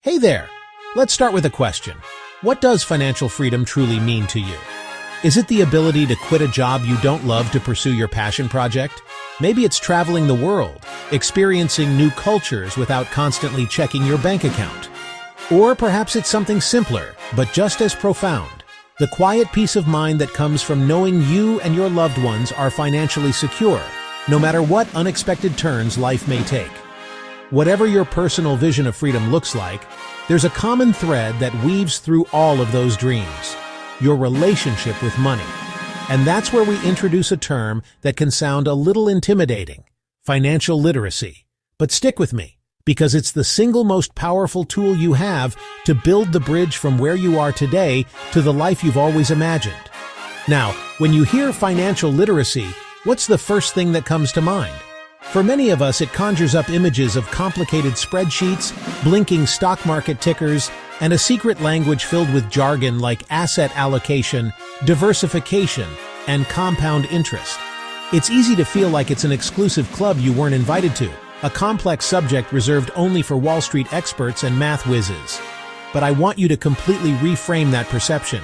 Hey there! Let's start with a question. What does financial freedom truly mean to you? Is it the ability to quit a job you don't love to pursue your passion project? Maybe it's traveling the world, experiencing new cultures without constantly checking your bank account. Or perhaps it's something simpler, but just as profound. The quiet peace of mind that comes from knowing you and your loved ones are financially secure, no matter what unexpected turns life may take. Whatever your personal vision of freedom looks like, there's a common thread that weaves through all of those dreams: your relationship with money. And that's where we introduce a term that can sound a little intimidating: financial literacy. But stick with me, because it's the single most powerful tool you have to build the bridge from where you are today to the life you've always imagined. Now, when you hear financial literacy, what's the first thing that comes to mind? For many of us, it conjures up images of complicated spreadsheets, blinking stock market tickers, and a secret language filled with jargon like asset allocation, diversification, and compound interest. It's easy to feel like it's an exclusive club you weren't invited to, a complex subject reserved only for Wall Street experts and math whizzes. But I want you to completely reframe that perception.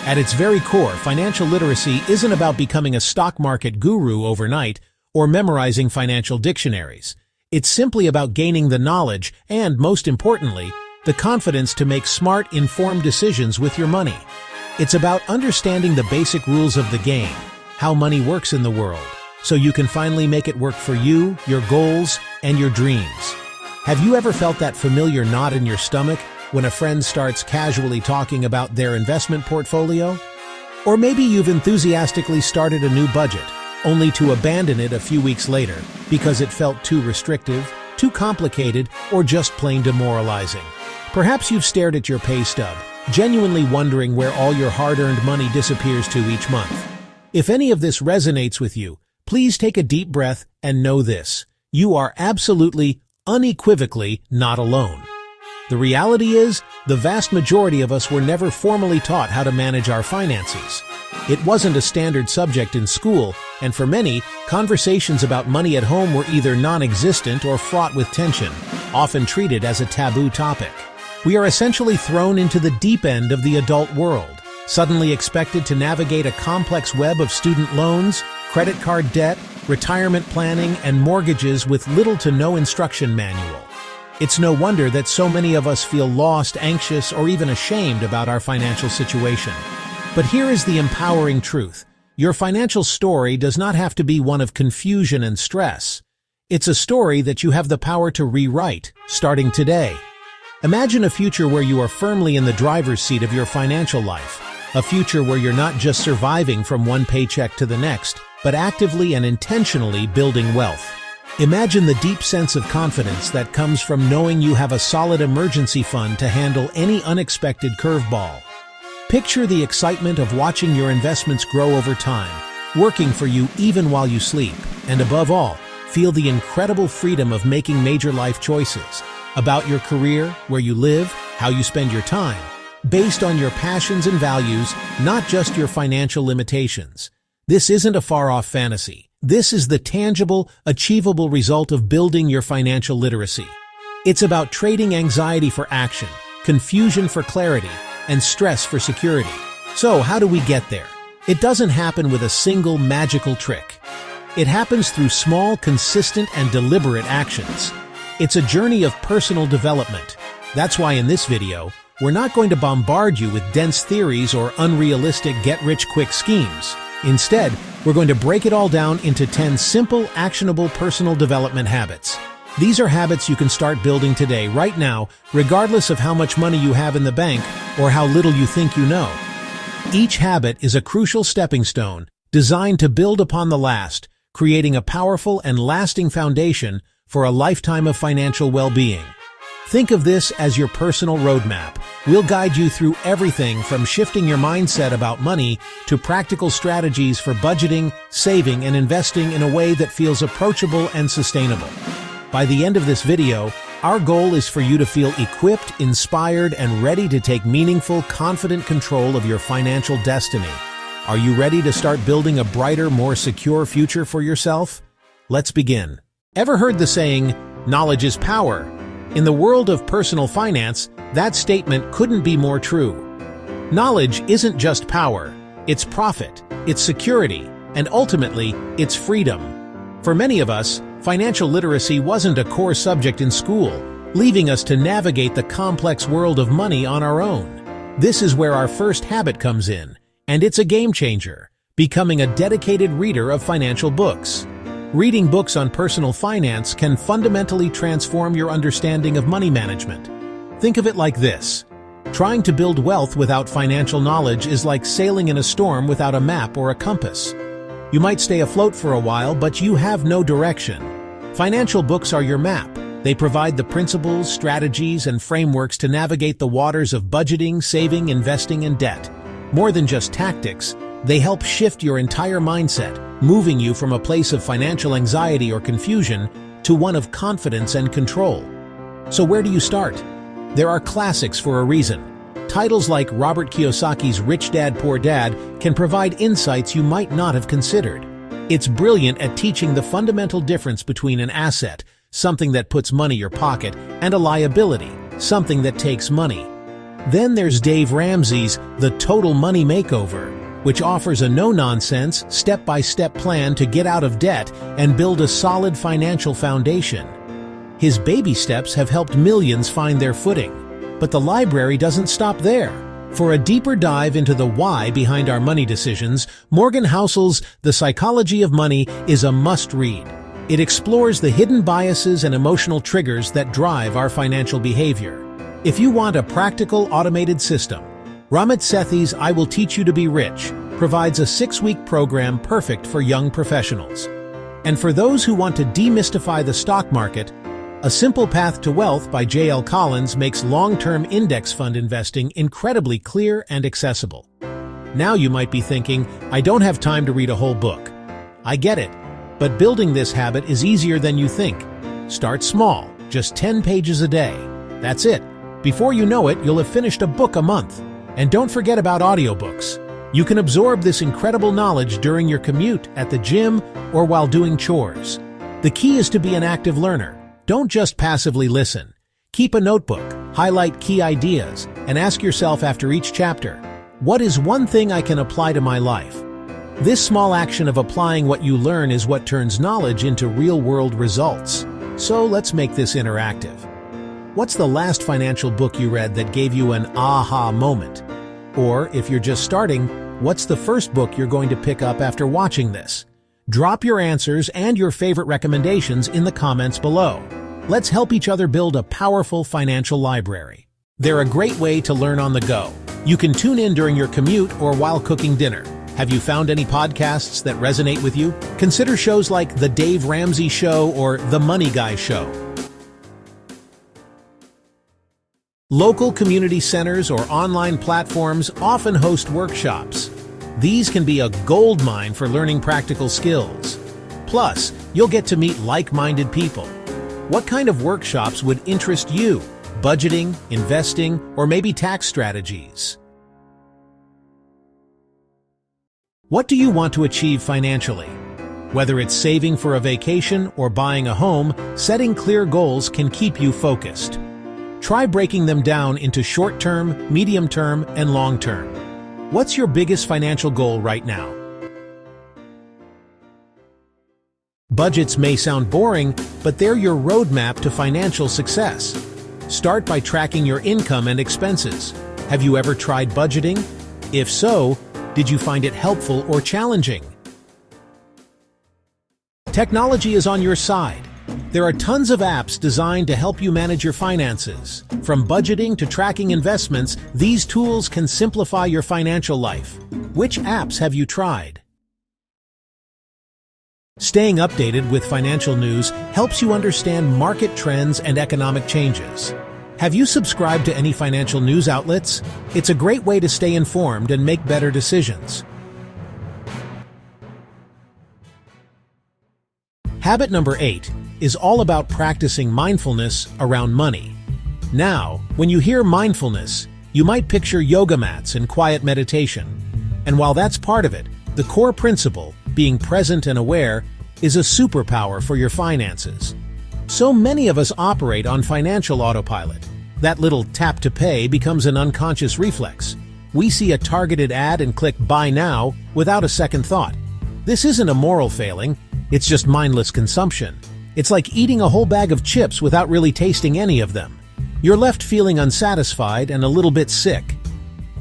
At its very core, financial literacy isn't about becoming a stock market guru overnight or memorizing financial dictionaries. It's simply about gaining the knowledge and, most importantly, the confidence to make smart, informed decisions with your money. It's about understanding the basic rules of the game, how money works in the world, so you can finally make it work for you, your goals, and your dreams. Have you ever felt that familiar knot in your stomach when a friend starts casually talking about their investment portfolio? Or maybe you've enthusiastically started a new budget, only to abandon it a few weeks later because it felt too restrictive, too complicated, or just plain demoralizing. Perhaps you've stared at your pay stub, genuinely wondering where all your hard-earned money disappears to each month. If any of this resonates with you, please take a deep breath and know this: you are absolutely, unequivocally not alone. The reality is, the vast majority of us were never formally taught how to manage our finances. It wasn't a standard subject in school, and for many, conversations about money at home were either non-existent or fraught with tension, often treated as a taboo topic. We are essentially thrown into the deep end of the adult world, suddenly expected to navigate a complex web of student loans, credit card debt, retirement planning, and mortgages with little to no instruction manual. It's no wonder that so many of us feel lost, anxious, or even ashamed about our financial situation. But here is the empowering truth: your financial story does not have to be one of confusion and stress. It's a story that you have the power to rewrite, starting today. Imagine a future where you are firmly in the driver's seat of your financial life, a future where you're not just surviving from one paycheck to the next, but actively and intentionally building wealth. Imagine the deep sense of confidence that comes from knowing you have a solid emergency fund to handle any unexpected curveball. Picture the excitement of watching your investments grow over time, working for you even while you sleep, and above all, feel the incredible freedom of making major life choices about your career, where you live, how you spend your time, based on your passions and values, not just your financial limitations. This isn't a far-off fantasy. This is the tangible, achievable result of building your financial literacy. It's about trading anxiety for action, confusion for clarity, and stress for security. So how do we get there? It doesn't happen with a single magical trick. It happens through small, consistent, and deliberate actions. It's a journey of personal development. That's why in this video, we're not going to bombard you with dense theories or unrealistic get-rich-quick schemes. Instead, we're going to break it all down into 10 simple, actionable personal development habits. These are habits you can start building today, right now, regardless of how much money you have in the bank or how little you think you know. Each habit is a crucial stepping stone designed to build upon the last, creating a powerful and lasting foundation for a lifetime of financial well-being. Think of this as your personal roadmap. We'll guide you through everything from shifting your mindset about money to practical strategies for budgeting, saving, and investing in a way that feels approachable and sustainable. By the end of this video, our goal is for you to feel equipped, inspired, and ready to take meaningful, confident control of your financial destiny. Are you ready to start building a brighter, more secure future for yourself? Let's begin. Ever heard the saying, "Knowledge is power"? In the world of personal finance, that statement couldn't be more true. Knowledge isn't just power, it's profit, it's security, and ultimately, it's freedom. For many of us, financial literacy wasn't a core subject in school, leaving us to navigate the complex world of money on our own. This is where our first habit comes in, and it's a game changer, becoming a dedicated reader of financial books. Reading books on personal finance can fundamentally transform your understanding of money management. Think of it like this. Trying to build wealth without financial knowledge is like sailing in a storm without a map or a compass. You might stay afloat for a while, but you have no direction. Financial books are your map. They provide the principles, strategies, and frameworks to navigate the waters of budgeting, saving, investing, and debt. More than just tactics, they help shift your entire mindset, moving you from a place of financial anxiety or confusion to one of confidence and control. So where do you start? There are classics for a reason. Titles like Robert Kiyosaki's Rich Dad, Poor Dad can provide insights you might not have considered. It's brilliant at teaching the fundamental difference between an asset, something that puts money in your pocket, and a liability, something that takes money. Then there's Dave Ramsey's The Total Money Makeover, which offers a no-nonsense, step-by-step plan to get out of debt and build a solid financial foundation. His baby steps have helped millions find their footing. But the library doesn't stop there. For a deeper dive into the why behind our money decisions, Morgan Housel's The Psychology of Money is a must-read. It explores the hidden biases and emotional triggers that drive our financial behavior. If you want a practical, automated system, Ramit Sethi's I Will Teach You to Be Rich provides a 6-week program perfect for young professionals. And for those who want to demystify the stock market, A Simple Path to Wealth by J.L. Collins makes long-term index fund investing incredibly clear and accessible. Now you might be thinking, I don't have time to read a whole book. I get it, but building this habit is easier than you think. Start small, just 10 pages a day. That's it. Before you know it, you'll have finished a book a month. And don't forget about audiobooks. You can absorb this incredible knowledge during your commute, at the gym, or while doing chores. The key is to be an active learner. Don't just passively listen. Keep a notebook, highlight key ideas, and ask yourself after each chapter, what is one thing I can apply to my life? This small action of applying what you learn is what turns knowledge into real-world results. So let's make this interactive. What's the last financial book you read that gave you an aha moment? Or, if you're just starting, what's the first book you're going to pick up after watching this? Drop your answers and your favorite recommendations in the comments below. Let's help each other build a powerful financial library. They're a great way to learn on the go. You can tune in during your commute or while cooking dinner. Have you found any podcasts that resonate with you? Consider shows like The Dave Ramsey Show or The Money Guy Show. Local community centers or online platforms often host workshops. These can be a goldmine for learning practical skills. Plus, you'll get to meet like-minded people. What kind of workshops would interest you? Budgeting, investing, or maybe tax strategies? What do you want to achieve financially? Whether it's saving for a vacation or buying a home, setting clear goals can keep you focused. Try breaking them down into short-term, medium-term, and long-term. What's your biggest financial goal right now? Budgets may sound boring, but they're your roadmap to financial success. Start by tracking your income and expenses. Have you ever tried budgeting? If so, did you find it helpful or challenging? Technology is on your side. There are tons of apps designed to help you manage your finances. From budgeting to tracking investments, these tools can simplify your financial life. Which apps have you tried? Staying updated with financial news helps you understand market trends and economic changes. Have you subscribed to any financial news outlets? It's a great way to stay informed and make better decisions. Habit number 8 is all about practicing mindfulness around money. Now, when you hear mindfulness, you might picture yoga mats and quiet meditation. And while that's part of it, the core principle, being present and aware, is a superpower for your finances. So many of us operate on financial autopilot. That little tap to pay becomes an unconscious reflex. We see a targeted ad and click buy now without a second thought. This isn't a moral failing, it's just mindless consumption. It's like eating a whole bag of chips without really tasting any of them. You're left feeling unsatisfied and a little bit sick.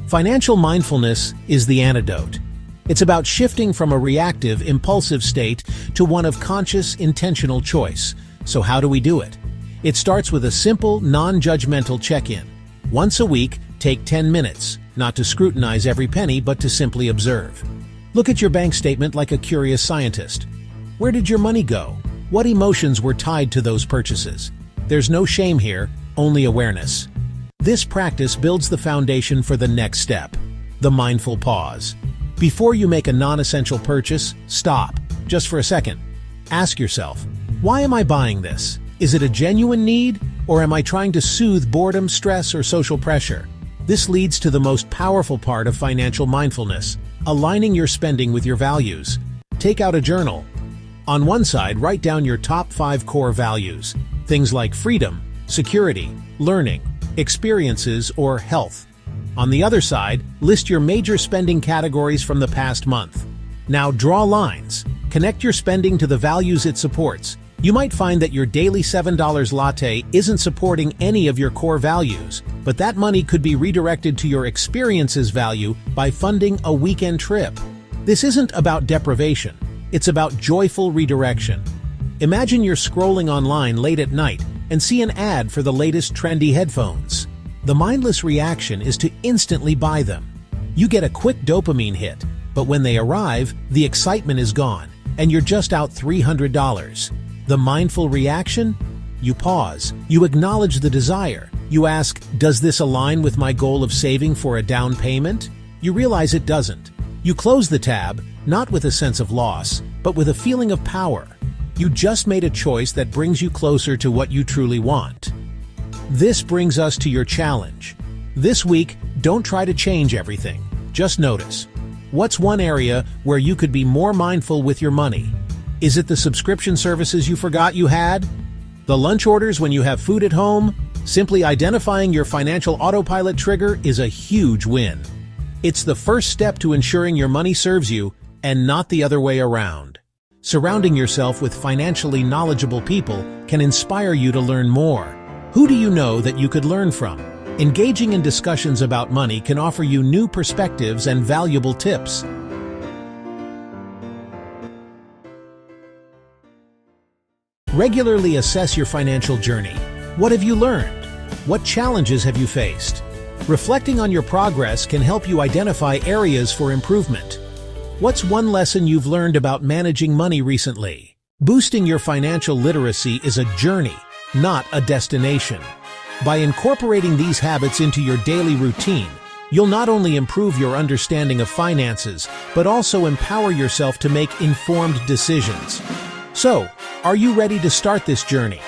Financial mindfulness is the antidote. It's about shifting from a reactive, impulsive state to one of conscious, intentional choice. So how do we do it? It starts with a simple, non-judgmental check-in. Once a week, take 10 minutes, not to scrutinize every penny, but to simply observe. Look at your bank statement like a curious scientist. Where did your money go? What emotions were tied to those purchases? There's no shame here, only awareness. This practice builds the foundation for the next step, the mindful pause. Before you make a non-essential purchase, stop, just for a second. Ask yourself, why am I buying this? Is it a genuine need, or am I trying to soothe boredom, stress, or social pressure? This leads to the most powerful part of financial mindfulness, aligning your spending with your values. Take out a journal. On one side, write down your top 5 core values, things like freedom, security, learning, experiences, or health. On the other side, list your major spending categories from the past month. Now draw lines. Connect your spending to the values it supports. You might find that your daily $7 latte isn't supporting any of your core values, but that money could be redirected to your experiences value by funding a weekend trip. This isn't about deprivation. It's about joyful redirection. Imagine you're scrolling online late at night and see an ad for the latest trendy headphones. The mindless reaction is to instantly buy them. You get a quick dopamine hit, but when they arrive, the excitement is gone, and you're just out $300. The mindful reaction? You pause. You acknowledge the desire. You ask, does this align with my goal of saving for a down payment? You realize it doesn't. You close the tab, not with a sense of loss, but with a feeling of power. You just made a choice that brings you closer to what you truly want. This brings us to your challenge. This week, don't try to change everything. Just notice. What's one area where you could be more mindful with your money? Is it the subscription services you forgot you had? The lunch orders when you have food at home? Simply identifying your financial autopilot trigger is a huge win. It's the first step to ensuring your money serves you and not the other way around. Surrounding yourself with financially knowledgeable people can inspire you to learn more. Who do you know that you could learn from? Engaging in discussions about money can offer you new perspectives and valuable tips. Regularly assess your financial journey. What have you learned? What challenges have you faced? Reflecting on your progress can help you identify areas for improvement. What's one lesson you've learned about managing money recently? Boosting your financial literacy is a journey, not a destination. By incorporating these habits into your daily routine, you'll not only improve your understanding of finances, but also empower yourself to make informed decisions. So, are you ready to start this journey?